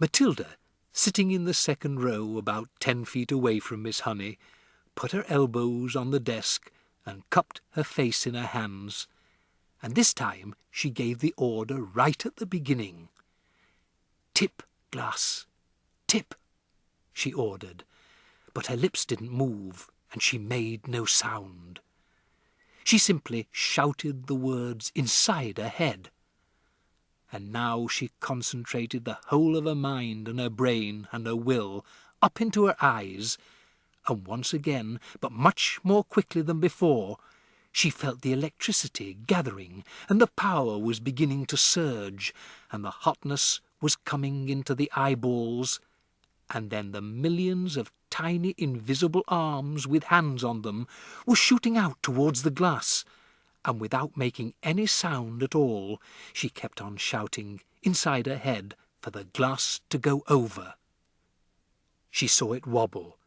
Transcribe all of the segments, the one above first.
Matilda, sitting in the second row about 10 feet away from Miss Honey, put her elbows on the desk and cupped her face in her hands, and this time she gave the order right at the beginning. "Tip, glass, tip," she ordered, but her lips didn't move and she made no sound. She simply shouted the words inside her head. And now she concentrated the whole of her mind and her brain and her will up into her eyes, and once again, but much more quickly than before, she felt the electricity gathering, and the power was beginning to surge, and the hotness was coming into the eyeballs, and then the millions of tiny invisible arms with hands on them were shooting out towards the glass, and without making any sound at all, she kept on shouting inside her head for the glass to go over. She saw it wobble,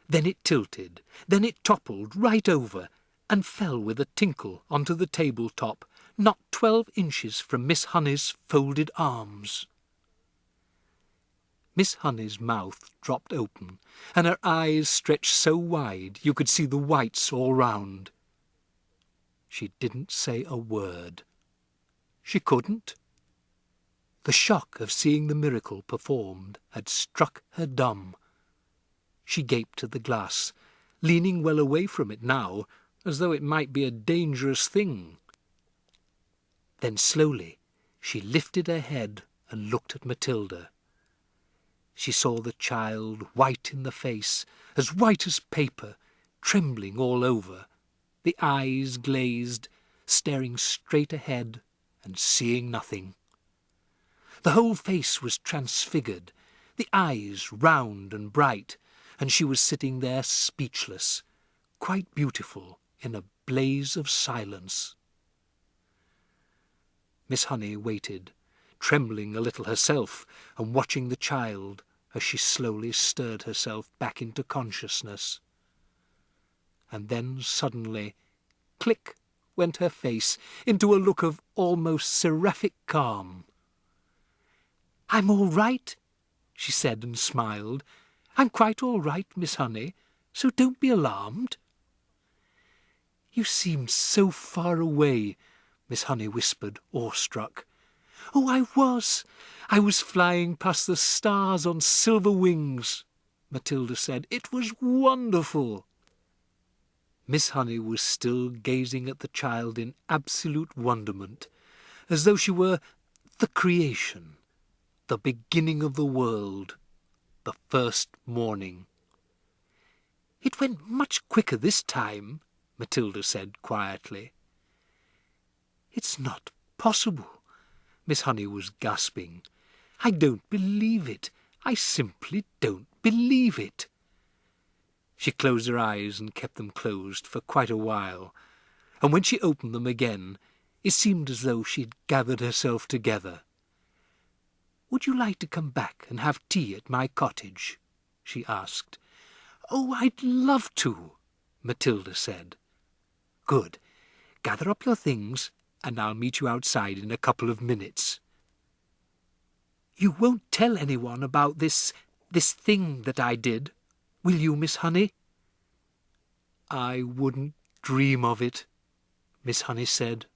then it tilted, then it toppled right over, and fell with a tinkle onto the tabletop, not 12 inches from Miss Honey's folded arms. Miss Honey's mouth dropped open, and her eyes stretched so wide you could see the whites all round. She didn't say a word. She couldn't. The shock of seeing the miracle performed had struck her dumb. She gaped at the glass, leaning well away from it now, as though it might be a dangerous thing. Then slowly she lifted her head and looked at Matilda. She saw the child white in the face, as white as paper, trembling all over, the eyes glazed, staring straight ahead and seeing nothing. The whole face was transfigured, the eyes round and bright, and she was sitting there speechless, quite beautiful in a blaze of silence. Miss Honey waited, trembling a little herself, and watching the child as she slowly stirred herself back into consciousness. And then suddenly, click, went her face into a look of almost seraphic calm. "I'm all right," she said and smiled. "I'm quite all right, Miss Honey, so don't be alarmed." "You seem so far away," Miss Honey whispered, awestruck. "Oh, I was flying past the stars on silver wings," Matilda said. "It was wonderful." Miss Honey was still gazing at the child in absolute wonderment, as though she were the creation, the beginning of the world, the first morning. "It went much quicker this time," Matilda said quietly. "It's not possible," Miss Honey was gasping. "I don't believe it. I simply don't believe it." She closed her eyes and kept them closed for quite a while, and when she opened them again, it seemed as though she had gathered herself together. "Would you like to come back and have tea at my cottage?" she asked. "Oh, I'd love to," Matilda said. "Good. Gather up your things, and I'll meet you outside in a couple of minutes." "You won't tell anyone about this thing that I did, will you, Miss Honey?" "I wouldn't dream of it," Miss Honey said.